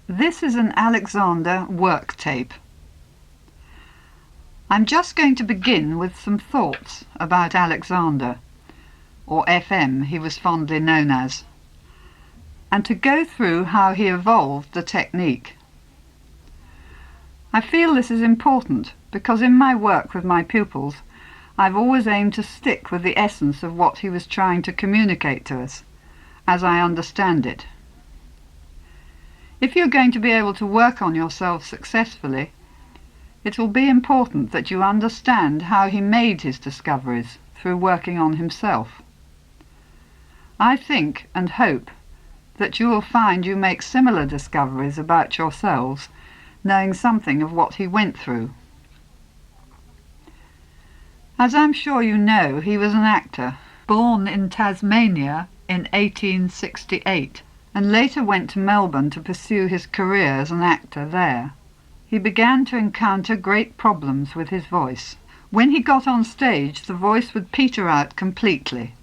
This is an Alexander work tape. I'm just going to begin with some thoughts about Alexander, or FM he was fondly known as, and to go through how he evolved the technique. I feel this is important because in my work with my pupils I've always aimed to stick with the essence of what he was trying to communicate to us, as I understand it. If you're going to be able to work on yourself successfully, it will be important that you understand how he made his discoveries through working on himself. I think and hope that you will find you make similar discoveries about yourselves, knowing something of what he went through. As I'm sure you know, he was an actor, born in Tasmania in 1868, and later went to Melbourne to pursue his career as an actor there. He began to encounter great problems with his voice. When he got on stage, the voice would peter out completely.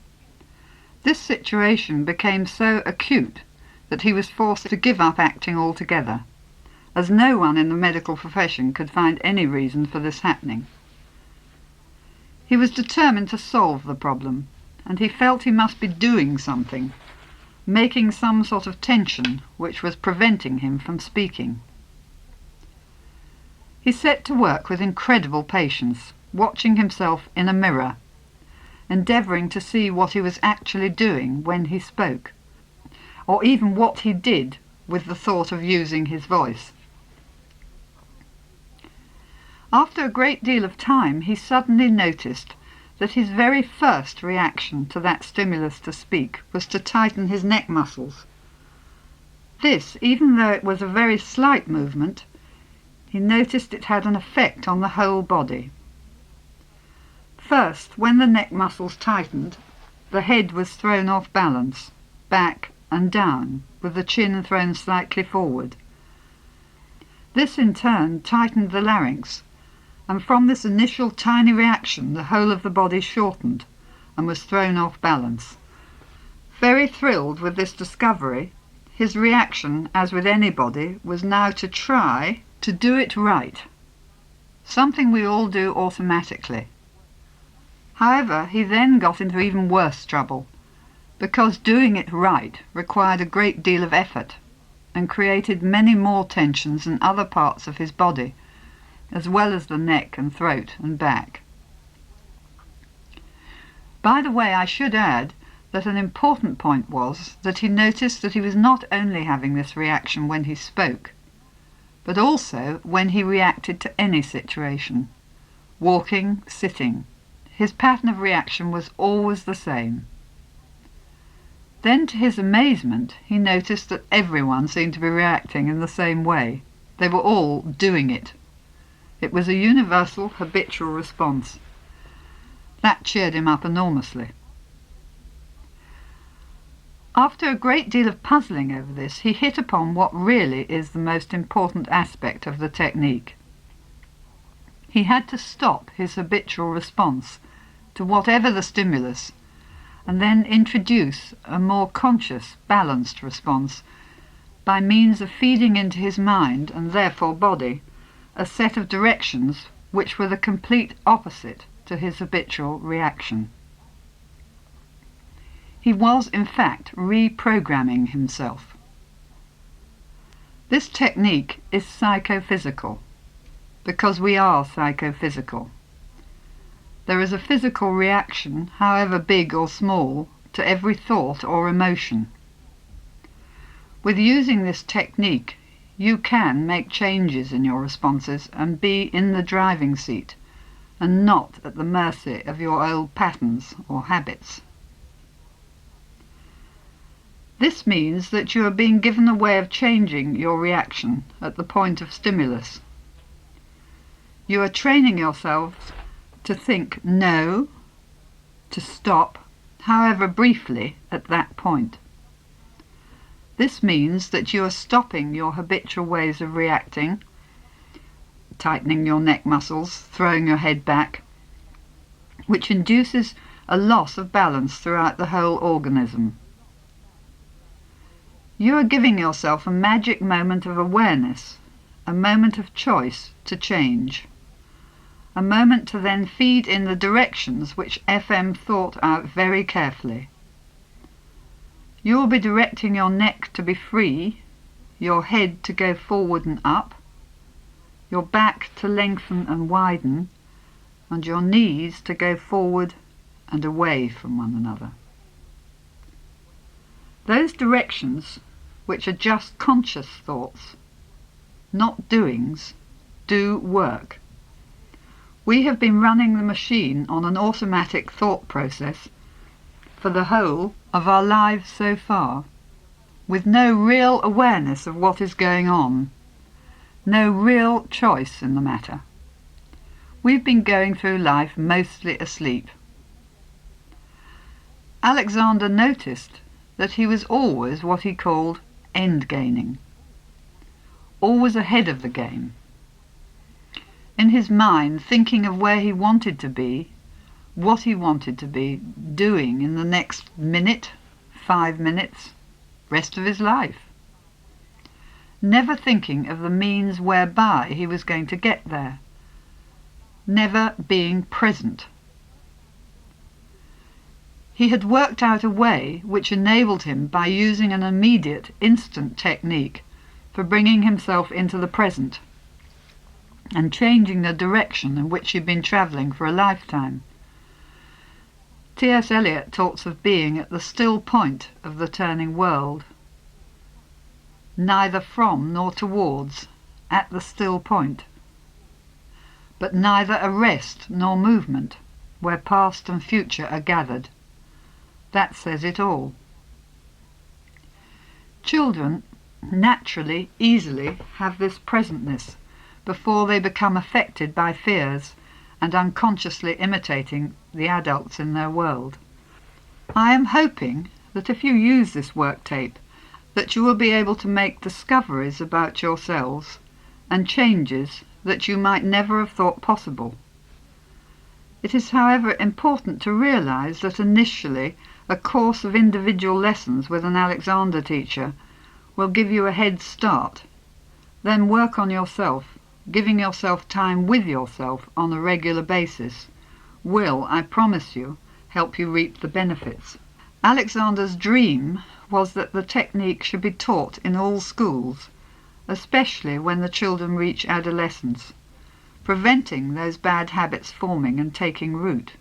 This situation became so acute that he was forced to give up acting altogether, as no one in the medical profession could find any reason for this happening. He was determined to solve the problem, and he felt he must be doing something, making some sort of tension which was preventing him from speaking. He set to work with incredible patience, watching himself in a mirror, endeavouring to see what he was actually doing when he spoke, or even what he did with the thought of using his voice. After a great deal of time, he suddenly noticed that his very first reaction to that stimulus to speak was to tighten his neck muscles. This, even though it was a very slight movement, he noticed it had an effect on the whole body. First, when the neck muscles tightened, the head was thrown off balance, back and down, with the chin thrown slightly forward. This in turn tightened the larynx, and from this initial tiny reaction the whole of the body shortened and was thrown off balance. Very thrilled with this discovery, his reaction, as with anybody, was now to try to do it right, something we all do automatically. However, he then got into even worse trouble, because doing it right required a great deal of effort and created many more tensions in other parts of his body, as well as the neck and throat and back. By the way, I should add that an important point was that he noticed that he was not only having this reaction when he spoke, but also when he reacted to any situation. Walking, sitting, his pattern of reaction was always the same. Then, to his amazement, he noticed that everyone seemed to be reacting in the same way. They were all doing it. It was a universal, habitual response. That cheered him up enormously. After a great deal of puzzling over this, he hit upon what really is the most important aspect of the technique. He had to stop his habitual response to whatever the stimulus, and then introduce a more conscious, balanced response by means of feeding into his mind, and therefore body, a set of directions which were the complete opposite to his habitual reaction. He was, in fact, reprogramming himself. This technique is psychophysical, because we are psychophysical. There is a physical reaction, however big or small, to every thought or emotion. With using this technique, you can make changes in your responses and be in the driving seat, and not at the mercy of your old patterns or habits. This means that you are being given a way of changing your reaction at the point of stimulus. You are training yourselves to think no, to stop, however briefly, at that point. This means that you are stopping your habitual ways of reacting, tightening your neck muscles, throwing your head back, which induces a loss of balance throughout the whole organism. You are giving yourself a magic moment of awareness, a moment of choice to change, a moment to then feed in the directions which FM thought out very carefully. You will be directing your neck to be free, your head to go forward and up, your back to lengthen and widen, and your knees to go forward and away from one another. Those directions, which are just conscious thoughts, not doings, do work. We have been running the machine on an automatic thought process for the whole of our lives so far, with no real awareness of what is going on, no real choice in the matter. We've been going through life mostly asleep. Alexander noticed that he was always what he called end-gaining, always ahead of the game. In his mind, thinking of where he wanted to be, what he wanted to be doing in the next minute, 5 minutes, rest of his life. Never thinking of the means whereby he was going to get there. Never being present. He had worked out a way which enabled him, by using an immediate, instant technique, for bringing himself into the present and changing the direction in which he'd been travelling for a lifetime. T.S. Eliot talks of being at the still point of the turning world, neither from nor towards, at the still point, but neither a rest nor movement, where past and future are gathered. That says it all. Children naturally, easily have this presentness before they become affected by fears and unconsciously imitating the adults in their world. I am hoping that if you use this work tape, that you will be able to make discoveries about yourselves and changes that you might never have thought possible. It is, however, important to realize that initially a course of individual lessons with an Alexander teacher will give you a head start. Then work on yourself, giving yourself time with yourself on a regular basis, will, I promise you, help you reap the benefits. Alexander's dream was that the technique should be taught in all schools, especially when the children reach adolescence, preventing those bad habits forming and taking root.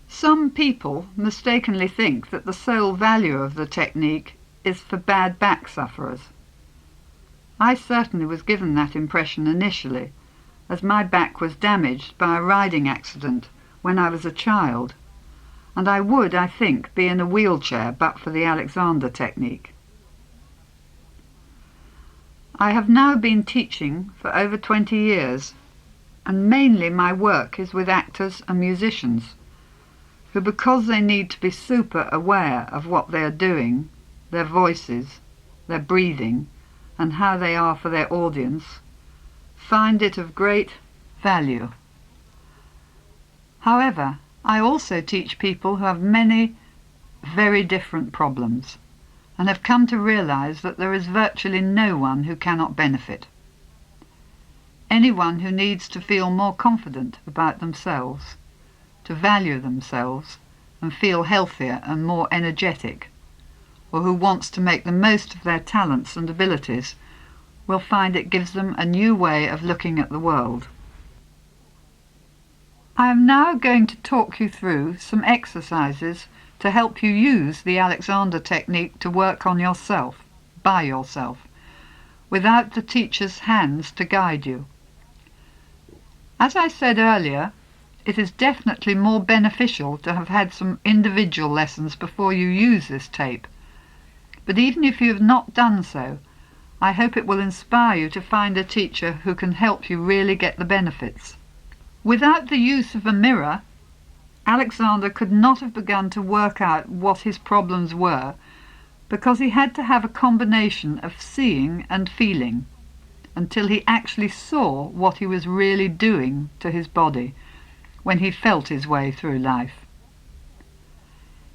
Some people mistakenly think that the sole value of the technique is for bad back sufferers. I certainly was given that impression initially, as my back was damaged by a riding accident when I was a child, and I would, I think, be in a wheelchair but for the Alexander technique. I have now been teaching for over 20 years, and mainly my work is with actors and musicians, who, because they need to be super aware of what they are doing, their voices, their breathing, and how they are for their audience, find it of great value. However, I also teach people who have many very different problems, and have come to realize that there is virtually no one who cannot benefit. Anyone who needs to feel more confident about themselves, to value themselves and feel healthier and more energetic, or who wants to make the most of their talents and abilities, will find it gives them a new way of looking at the world. I am now going to talk you through some exercises to help you use the Alexander technique to work on yourself, by yourself, without the teacher's hands to guide you. As I said earlier, it is definitely more beneficial to have had some individual lessons before you use this tape. But even if you have not done so, I hope it will inspire you to find a teacher who can help you really get the benefits. Without the use of a mirror, Alexander could not have begun to work out what his problems were, because he had to have a combination of seeing and feeling until he actually saw what he was really doing to his body when he felt his way through life.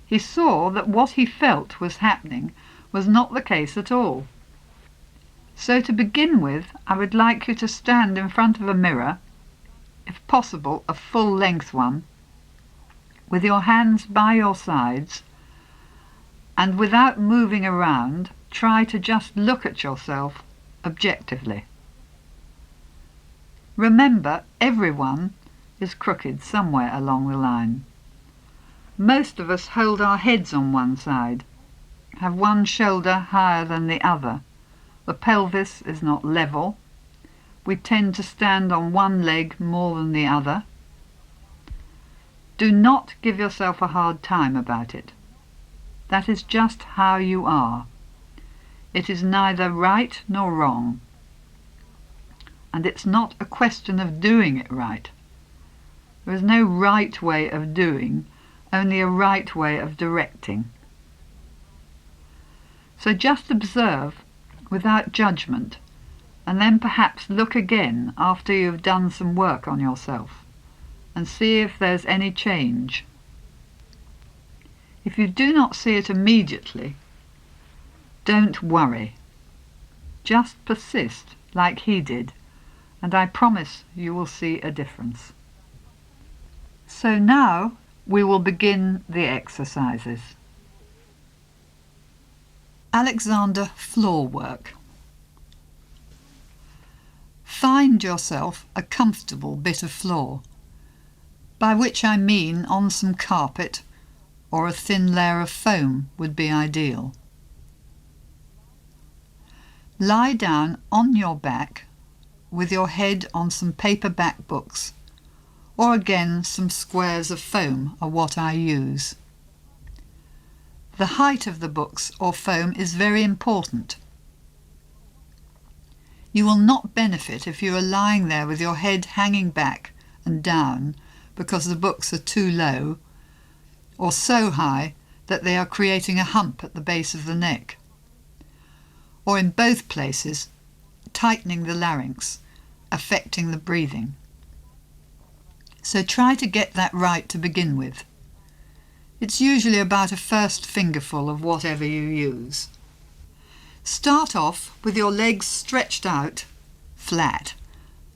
He saw that what he felt was happening was not the case at all. So to begin with, I would like you to stand in front of a mirror, if possible a full-length one, with your hands by your sides, and without moving around, try to just look at yourself objectively. Remember, everyone is crooked somewhere along the line. Most of us hold our heads on one side, have one shoulder higher than the other. The pelvis is not level. We tend to stand on one leg more than the other. Do not give yourself a hard time about it. That is just how you are. It is neither right nor wrong. And it's not a question of doing it right. There is no right way of doing, only a right way of directing. So just observe without judgment, and then perhaps look again after you've done some work on yourself, and see if there's any change. If you do not see it immediately, don't worry. Just persist like he did, and I promise you will see a difference. So now we will begin the exercises. Alexander floor work. Find yourself a comfortable bit of floor, by which I mean on some carpet or a thin layer of foam would be ideal. Lie down on your back with your head on some paperback books, or again some squares of foam are what I use. The height of the books or foam is very important. You will not benefit if you are lying there with your head hanging back and down because the books are too low or so high that they are creating a hump at the base of the neck, or in both places tightening the larynx, affecting the breathing. So try to get that right to begin with. It's usually about a first fingerful of whatever you use. Start off with your legs stretched out, flat,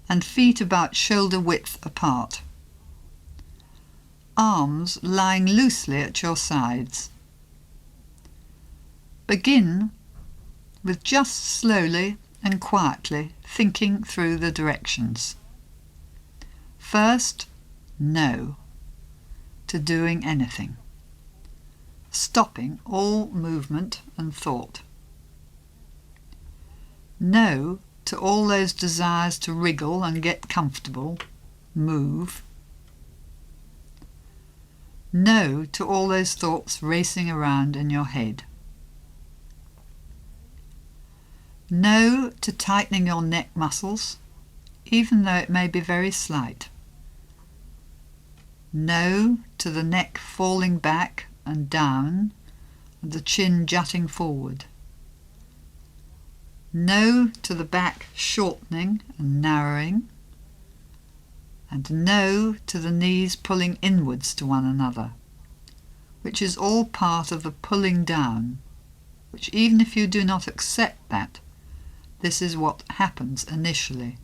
and feet about shoulder width apart. Arms lying loosely at your sides. Begin with just slowly and quietly thinking through the directions. First, no to doing anything, stopping all movement and thought. No to all those desires to wriggle and get comfortable, move. No to all those thoughts racing around in your head. No to tightening your neck muscles, even though it may be very slight. No to the neck falling back and down and the chin jutting forward. No to the back shortening and narrowing. And no to the knees pulling inwards to one another, which is all part of the pulling down, which even if you do not accept that, this is what happens initially.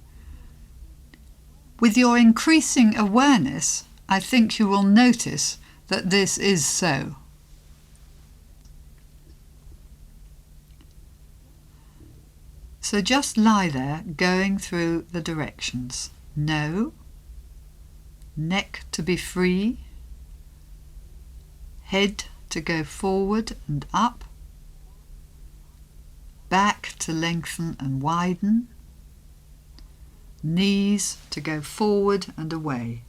With your increasing awareness, I think you will notice that this is so. So just lie there going through the directions. No, neck to be free, head to go forward and up, back to lengthen and widen, knees to go forward and away.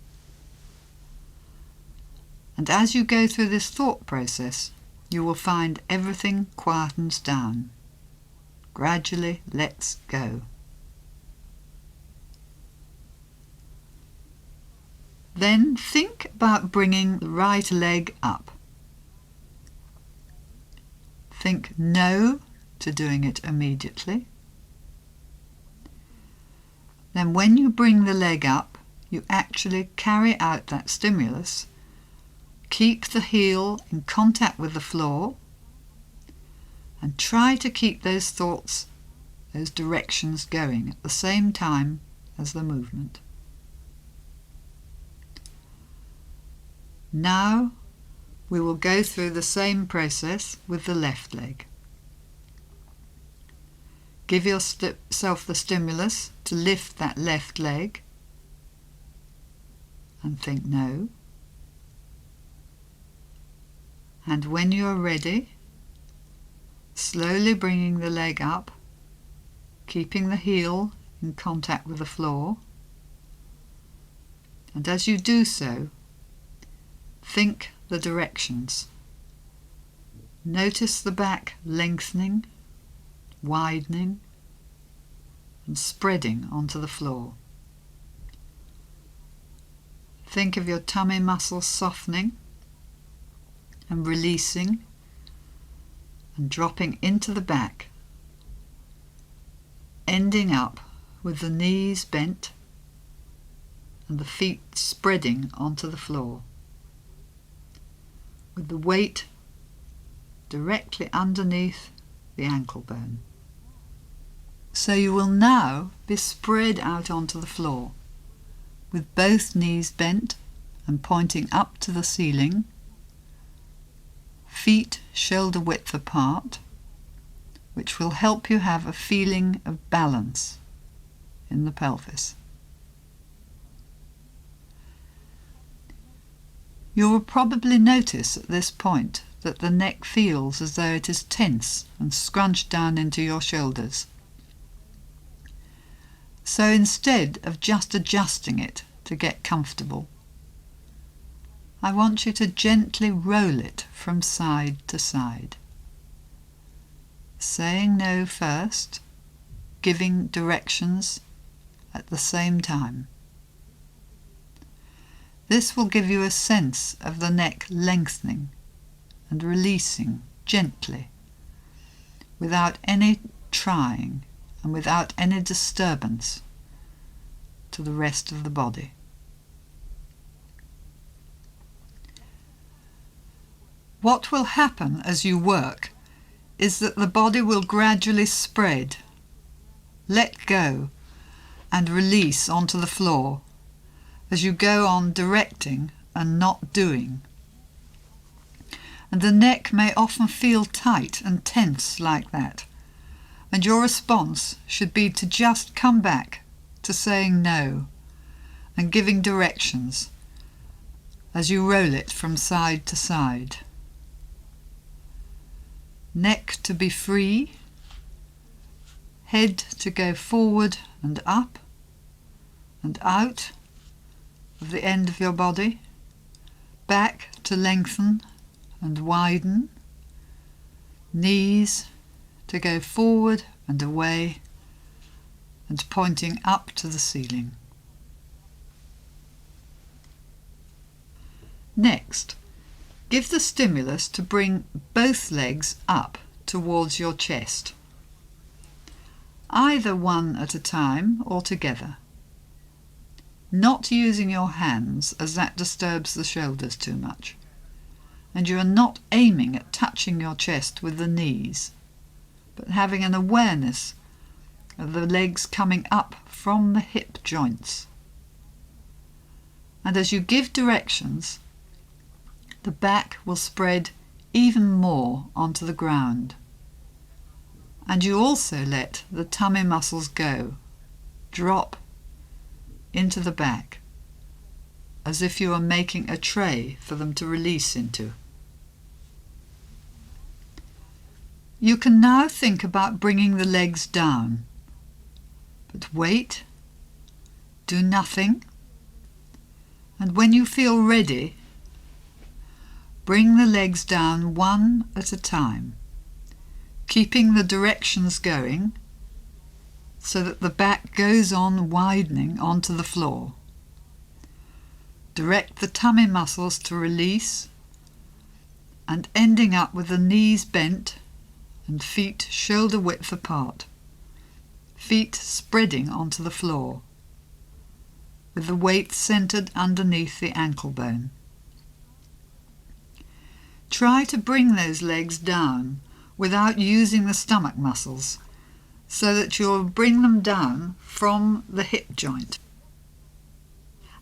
And as you go through this thought process, you will find everything quietens down. Gradually lets go. Then think about bringing the right leg up. Think no to doing it immediately. Then when you bring the leg up, you actually carry out that stimulus. Keep the heel in contact with the floor And try to keep those thoughts, those directions going at the same time as the movement. Now we will go through the same process with the left leg. Give yourself the stimulus to lift that left leg and think no. And when you are ready, slowly bringing the leg up, keeping the heel in contact with the floor. And as you do so, think the directions. Notice the back lengthening, widening, and spreading onto the floor. Think of your tummy muscles softening and releasing and dropping into the back, ending up with the knees bent and the feet spreading onto the floor, with the weight directly underneath the ankle bone. So you will now be spread out onto the floor, with both knees bent and pointing up to the ceiling, feet shoulder width apart, which will help you have a feeling of balance in the pelvis. You will probably notice at this point that the neck feels as though it is tense and scrunched down into your shoulders. So instead of just adjusting it to get comfortable, I want you to gently roll it from side to side. Saying no first, giving directions at the same time. This will give you a sense of the neck lengthening and releasing gently, without any trying and without any disturbance to the rest of the body. What will happen as you work is that the body will gradually spread, let go, and release onto the floor as you go on directing and not doing. And the neck may often feel tight and tense like that, and your response should be to just come back to saying no and giving directions as you roll it from side to side. Neck to be free, head to go forward and up and out of the end of your body, back to lengthen and widen, knees to go forward and away and pointing up to the ceiling. Next, give the stimulus to bring both legs up towards your chest, either one at a time or together, not using your hands as that disturbs the shoulders too much, and you are not aiming at touching your chest with the knees, but having an awareness of the legs coming up from the hip joints. And as you give directions, the back will spread even more onto the ground. And you also let the tummy muscles go, drop into the back, as if you are making a tray for them to release into. You can now think about bringing the legs down, but wait, do nothing, and when you feel ready, bring the legs down one at a time, keeping the directions going so that the back goes on widening onto the floor. Direct the tummy muscles to release and ending up with the knees bent and feet shoulder width apart, feet spreading onto the floor, with the weight centered underneath the ankle bone. Try to bring those legs down without using the stomach muscles, so that you'll bring them down from the hip joint.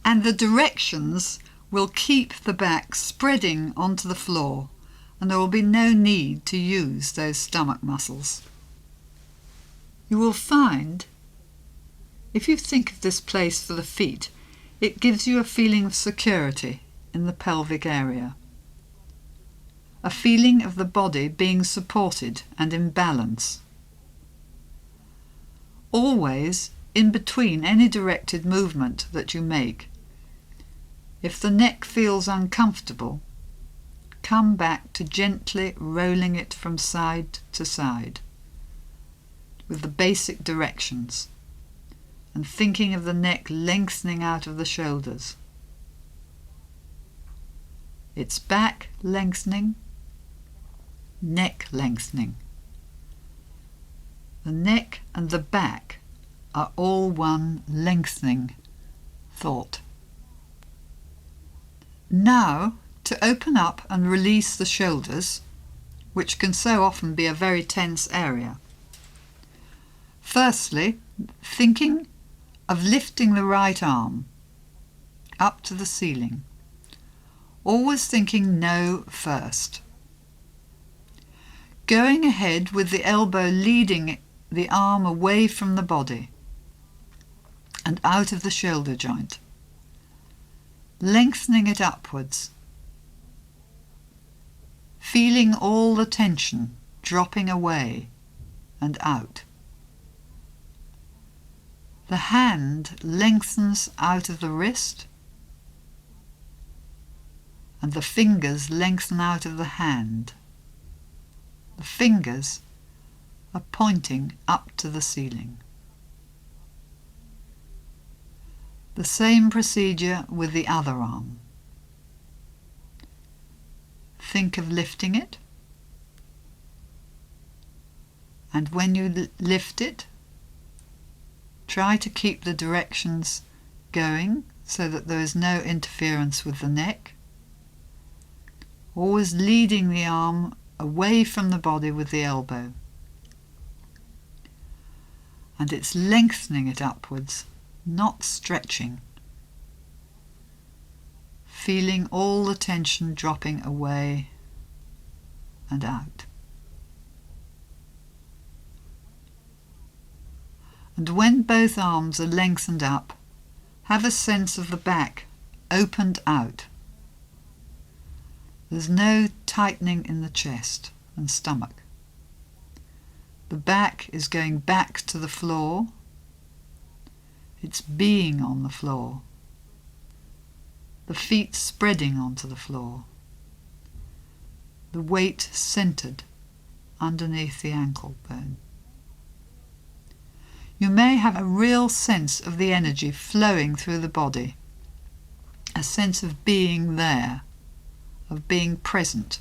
And the directions will keep the back spreading onto the floor, and there will be no need to use those stomach muscles. You will find, if you think of this place for the feet, it gives you a feeling of security in the pelvic area, a feeling of the body being supported and in balance. Always, in between any directed movement that you make, if the neck feels uncomfortable, come back to gently rolling it from side to side with the basic directions and thinking of the neck lengthening out of the shoulders. It's back lengthening, neck lengthening. The neck and the back are all one lengthening thought. Now, to open up and release the shoulders, which can so often be a very tense area. Firstly, thinking of lifting the right arm up to the ceiling, always thinking no first. Going ahead with the elbow leading the arm away from the body and out of the shoulder joint, lengthening it upwards, feeling all the tension dropping away and out. The hand lengthens out of the wrist and the fingers lengthen out of the hand. The fingers are pointing up to the ceiling. The same procedure with the other arm. Think of lifting it, and when you lift it, try to keep the directions going so that there is no interference with the neck, always leading the arm away from the body with the elbow, and it's lengthening it upwards, not stretching, feeling all the tension dropping away and out. And when both arms are lengthened up, have a sense of the back opened out. There's no tightening in the chest and stomach. The back is going back to the floor. It's being on the floor. The feet spreading onto the floor. The weight centred underneath the ankle bone. You may have a real sense of the energy flowing through the body, a sense of being there, of being present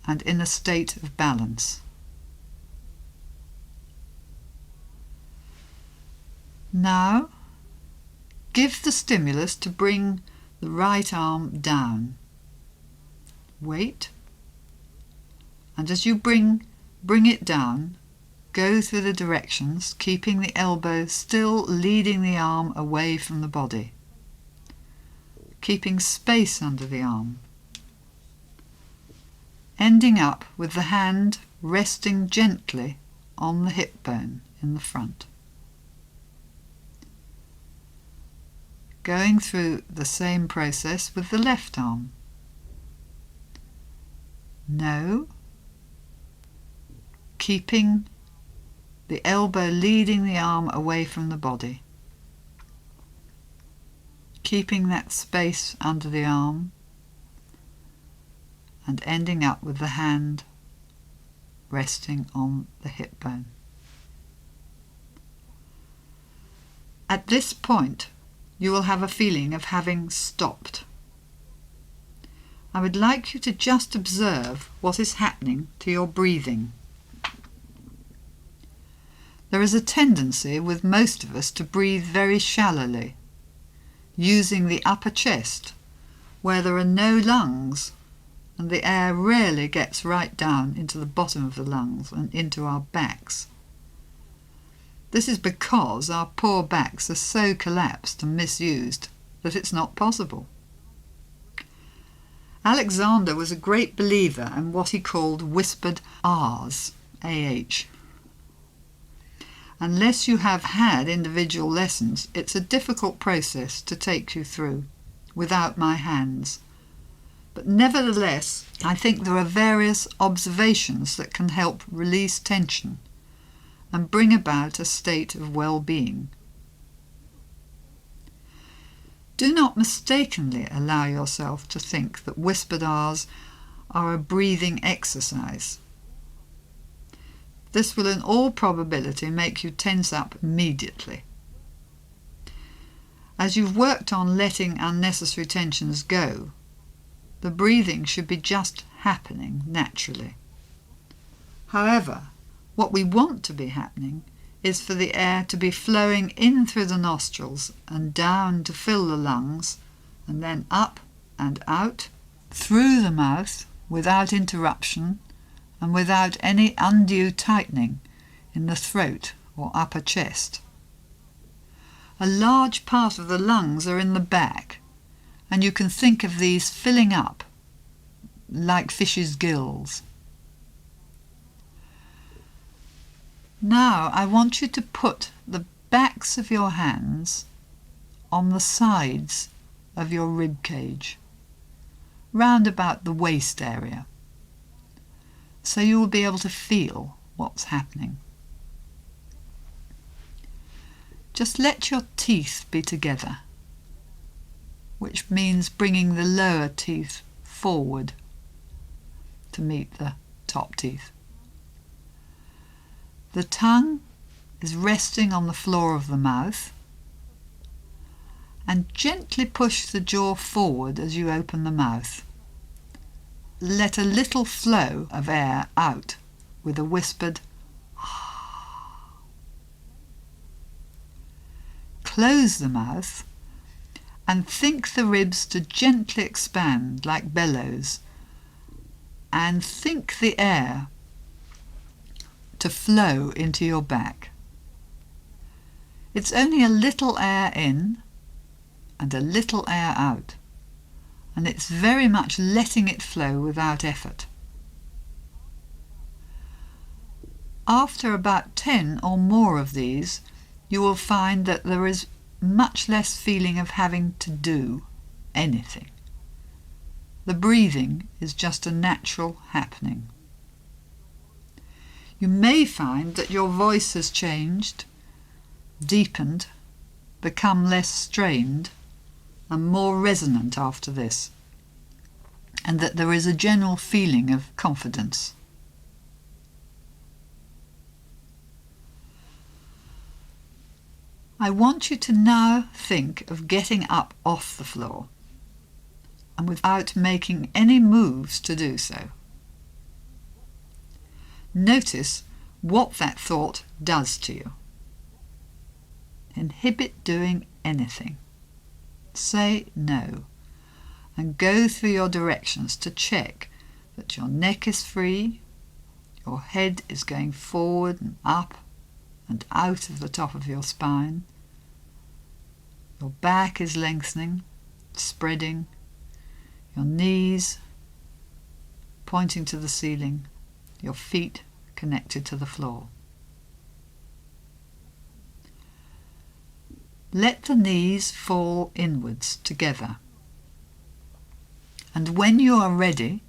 and in a state of balance. Now, give the stimulus to bring the right arm down. Wait, and as you bring it down, go through the directions, keeping the elbow still leading the arm away from the body, keeping space under the arm, ending up with the hand resting gently on the hip bone in the front. Going through the same process with the left arm. No, keeping the elbow leading the arm away from the body, keeping that space under the arm, and ending up with the hand resting on the hip bone. At this point, you will have a feeling of having stopped. I would like you to just observe what is happening to your breathing. There is a tendency with most of us to breathe very shallowly, using the upper chest where there are no lungs and the air rarely gets right down into the bottom of the lungs and into our backs. This is because our poor backs are so collapsed and misused that it's not possible. Alexander was a great believer in what he called whispered R's, A-H. Unless you have had individual lessons, it's a difficult process to take you through without my hands. But nevertheless, I think there are various observations that can help release tension and bring about a state of well-being. Do not mistakenly allow yourself to think that whispered R's are a breathing exercise. This will in all probability make you tense up immediately. As you've worked on letting unnecessary tensions go, the breathing should be just happening naturally. However, what we want to be happening is for the air to be flowing in through the nostrils and down to fill the lungs, and then up and out through the mouth without interruption and without any undue tightening in the throat or upper chest. A large part of the lungs are in the back, and you can think of these filling up like fish's gills. Now I want you to put the backs of your hands on the sides of your rib cage, round about the waist area, so you will be able to feel what's happening. Just let your teeth be together, which means bringing the lower teeth forward to meet the top teeth. The tongue is resting on the floor of the mouth, and gently push the jaw forward as you open the mouth. Let a little flow of air out with a whispered close the mouth and think the ribs to gently expand like bellows, and think the air to flow into your back. It's only a little air in and a little air out, and it's very much letting it flow without effort. After about 10 or more of these, you will find that there is much less feeling of having to do anything. The breathing is just a natural happening. You may find that your voice has changed, deepened, become less strained and more resonant after this, and that there is a general feeling of confidence. I want you to now think of getting up off the floor, and without making any moves to do so. Notice what that thought does to you. Inhibit doing anything. Say no, and go through your directions to check that your neck is free, your head is going forward and up and out of the top of your spine, your back is lengthening, spreading, your knees pointing to the ceiling, your feet connected to the floor. Let the knees fall inwards together, and when you are ready,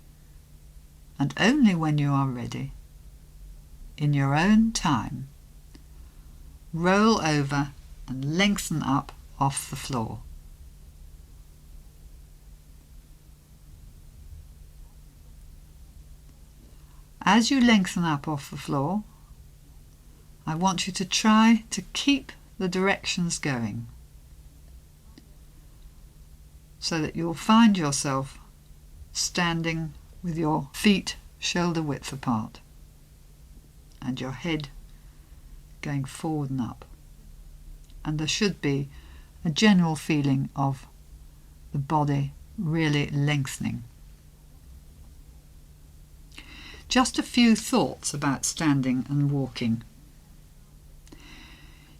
and only when you are ready, in your own time, roll over and lengthen up off the floor. As you lengthen up off the floor, I want you to try to keep the directions going, so that you'll find yourself standing with your feet shoulder width apart and your head going forward and up, and there should be a general feeling of the body really lengthening. Just a few thoughts about standing and walking.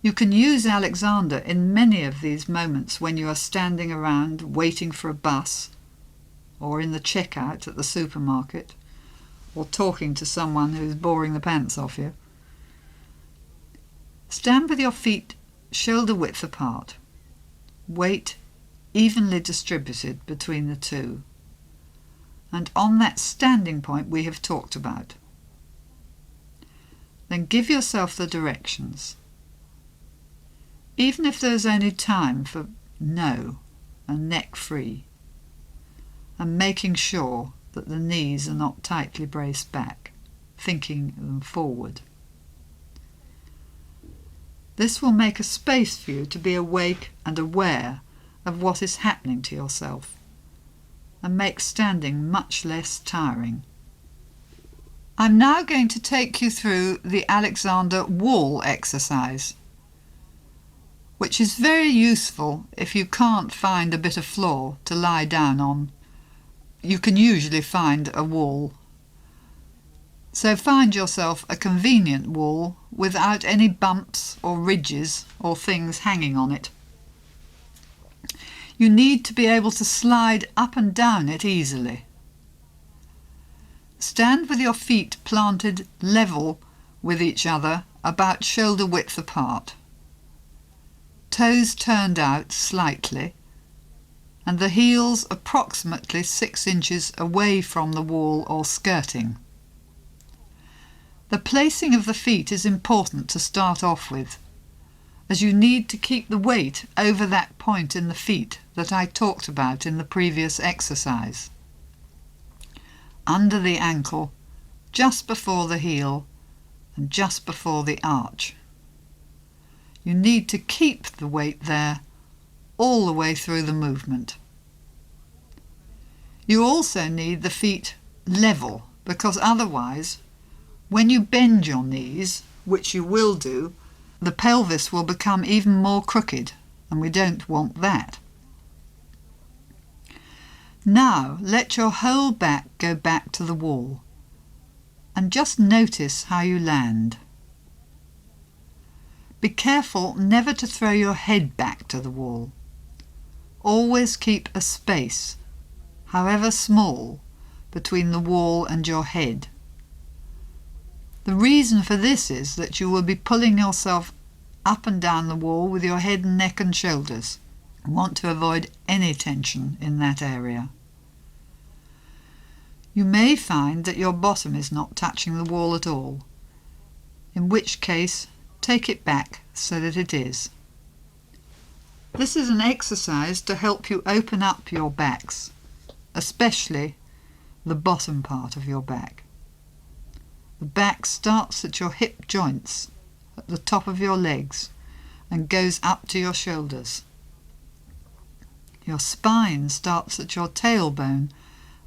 You can use Alexander in many of these moments when you are standing around waiting for a bus, or in the checkout at the supermarket, or talking to someone who is boring the pants off you. Stand with your feet shoulder width apart, weight evenly distributed between the two, and on that standing point we have talked about. Then give yourself the directions. Even if there is only time for no and neck free, and making sure that the knees are not tightly braced back, thinking them forward. This will make a space for you to be awake and aware of what is happening to yourself, and make standing much less tiring. I'm now going to take you through the Alexander wall exercise, which is very useful if you can't find a bit of floor to lie down on. You can usually find a wall. So find yourself a convenient wall without any bumps or ridges or things hanging on it. You need to be able to slide up and down it easily. Stand with your feet planted level with each other, about shoulder width apart. Toes turned out slightly, and the heels approximately 6 inches away from the wall or skirting. The placing of the feet is important to start off with, as you need to keep the weight over that point in the feet that I talked about in the previous exercise. Under the ankle, just before the heel, and just before the arch. You need to keep the weight there all the way through the movement. You also need the feet level, because otherwise, when you bend your knees, which you will do, the pelvis will become even more crooked, and we don't want that. Now let your whole back go back to the wall, and just notice how you land. Be careful never to throw your head back to the wall. Always keep a space, however small, between the wall and your head. The reason for this is that you will be pulling yourself up and down the wall with your head and neck and shoulders. You want to avoid any tension in that area. You may find that your bottom is not touching the wall at all, in which case take it back so that it is. This is an exercise to help you open up your backs, especially the bottom part of your back. The back starts at your hip joints, at the top of your legs, and goes up to your shoulders. Your spine starts at your tailbone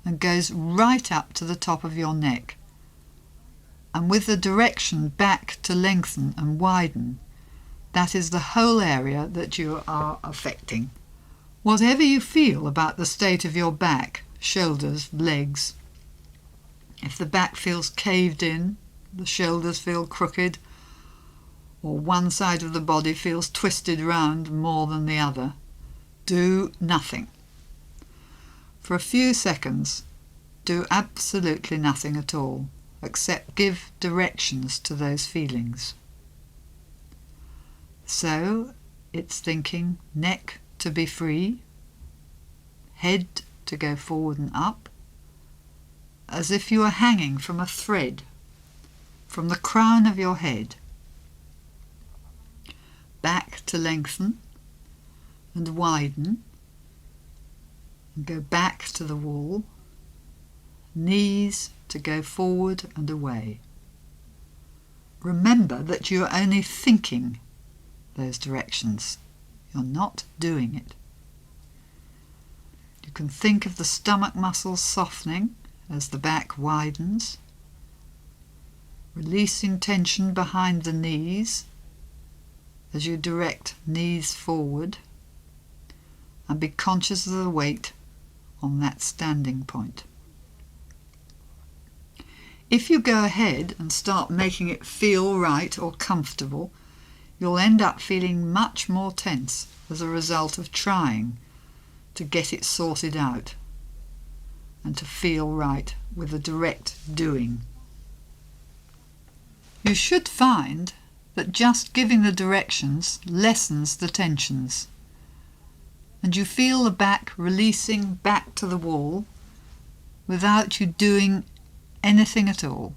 and goes right up to the top of your neck. And with the direction back to lengthen and widen, that is the whole area that you are affecting. Whatever you feel about the state of your back, shoulders, legs, if the back feels caved in, the shoulders feel crooked, or one side of the body feels twisted round more than the other, do nothing. For a few seconds, do absolutely nothing at all, except give directions to those feelings. So, it's thinking neck to be free, head to go forward and up, as if you are hanging from a thread from the crown of your head. Back to lengthen and widen, and go back to the wall, knees to go forward and away. Remember that you are only thinking those directions. You're not doing it. You can think of the stomach muscles softening as the back widens, releasing tension behind the knees as you direct knees forward, and be conscious of the weight on that standing point. If you go ahead and start making it feel right or comfortable, you'll end up feeling much more tense as a result of trying to get it sorted out and to feel right with the direct doing. You should find that just giving the directions lessens the tensions, and you feel the back releasing back to the wall without you doing anything at all.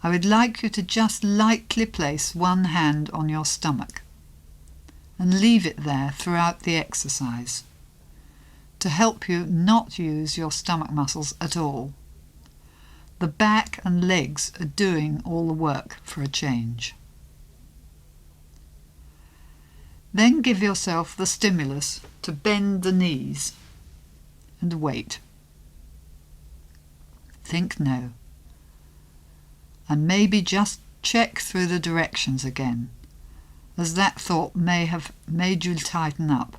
I would like you to just lightly place one hand on your stomach and leave it there throughout the exercise to help you not use your stomach muscles at all. The back and legs are doing all the work for a change. Then give yourself the stimulus to bend the knees and wait. Think no. And maybe just check through the directions again, as that thought may have made you tighten up.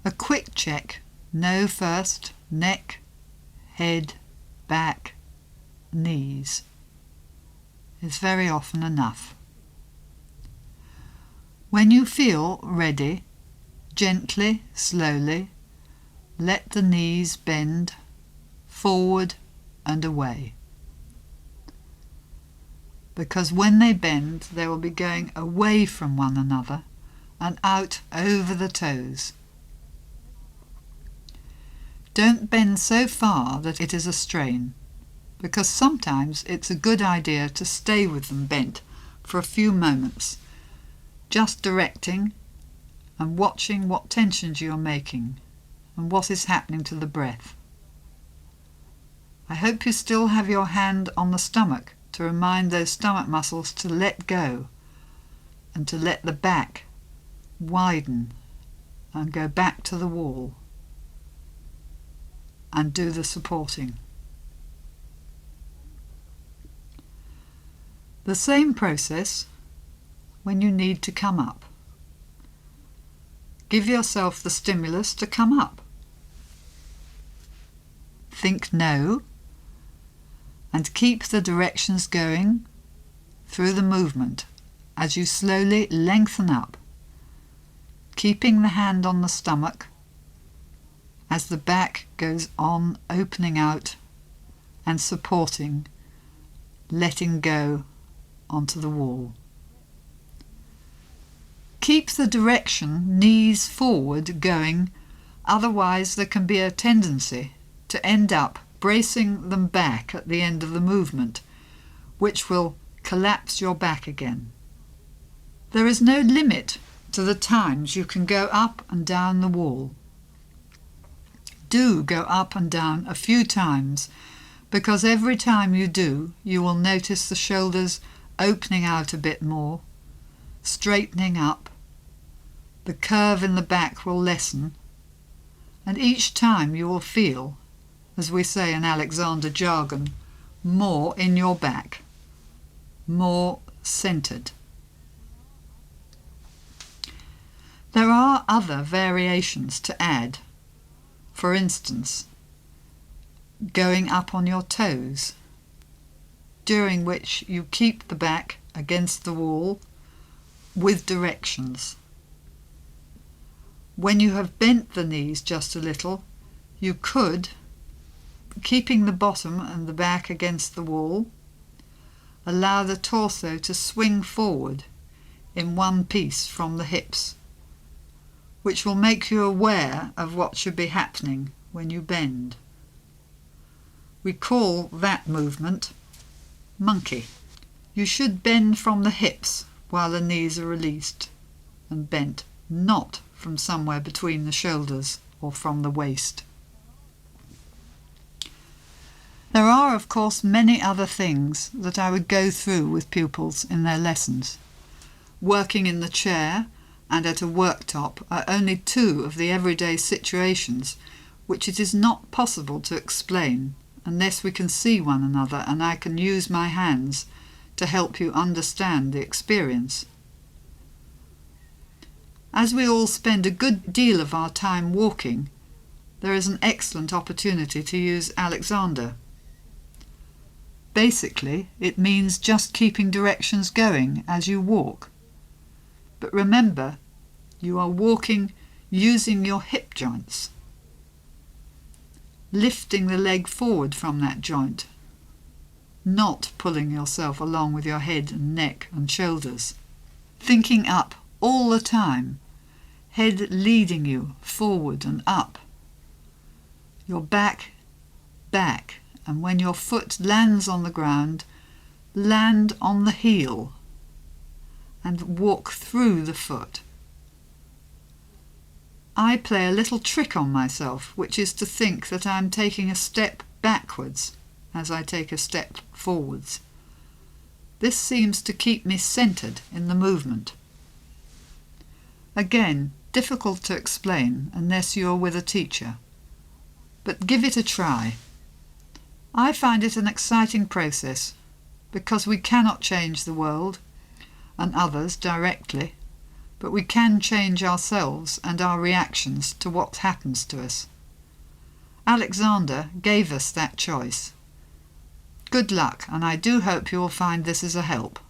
A quick check, no first, neck, head, back, knees, is very often enough. When you feel ready, gently, slowly, let the knees bend forward and away. Because when they bend, they will be going away from one another and out over the toes. Don't bend so far that it is a strain, because sometimes it's a good idea to stay with them bent for a few moments, just directing and watching what tensions you are making and what is happening to the breath. I hope you still have your hand on the stomach to remind those stomach muscles to let go and to let the back widen and go back to the wall and do the supporting. The same process when you need to come up. Give yourself the stimulus to come up. Think no, and keep the directions going through the movement as you slowly lengthen up, keeping the hand on the stomach as the back goes on opening out and supporting, letting go onto the wall. Keep the direction knees forward going, otherwise there can be a tendency to end up bracing them back at the end of the movement, which will collapse your back again. There is no limit to the times you can go up and down the wall. Do go up and down a few times, because every time you do, you will notice the shoulders opening out a bit more, straightening up, the curve in the back will lessen, and each time you will feel, as we say in Alexander jargon, more in your back, more centred. There are other variations to add. For instance, going up on your toes, during which you keep the back against the wall with directions. When you have bent the knees just a little, you could, keeping the bottom and the back against the wall, allow the torso to swing forward in one piece from the hips, which will make you aware of what should be happening when you bend. We call that movement monkey. You should bend from the hips while the knees are released and bent, not from somewhere between the shoulders or from the waist. There are, of course, many other things that I would go through with pupils in their lessons. Working in the chair and at a worktop are only two of the everyday situations which it is not possible to explain unless we can see one another and I can use my hands to help you understand the experience. As we all spend a good deal of our time walking, there is an excellent opportunity to use Alexander. Basically, it means just keeping directions going as you walk. But remember, you are walking using your hip joints, lifting the leg forward from that joint, not pulling yourself along with your head and neck and shoulders. Thinking up all the time, head leading you forward and up. Your back, back, and when your foot lands on the ground, land on the heel and walk through the foot. I play a little trick on myself, which is to think that I am taking a step backwards as I take a step forwards. This seems to keep me centred in the movement. Again, difficult to explain unless you are with a teacher, but give it a try. I find it an exciting process because we cannot change the world and others directly, but we can change ourselves and our reactions to what happens to us. Alexander gave us that choice. Good luck, and I do hope you will find this is a help.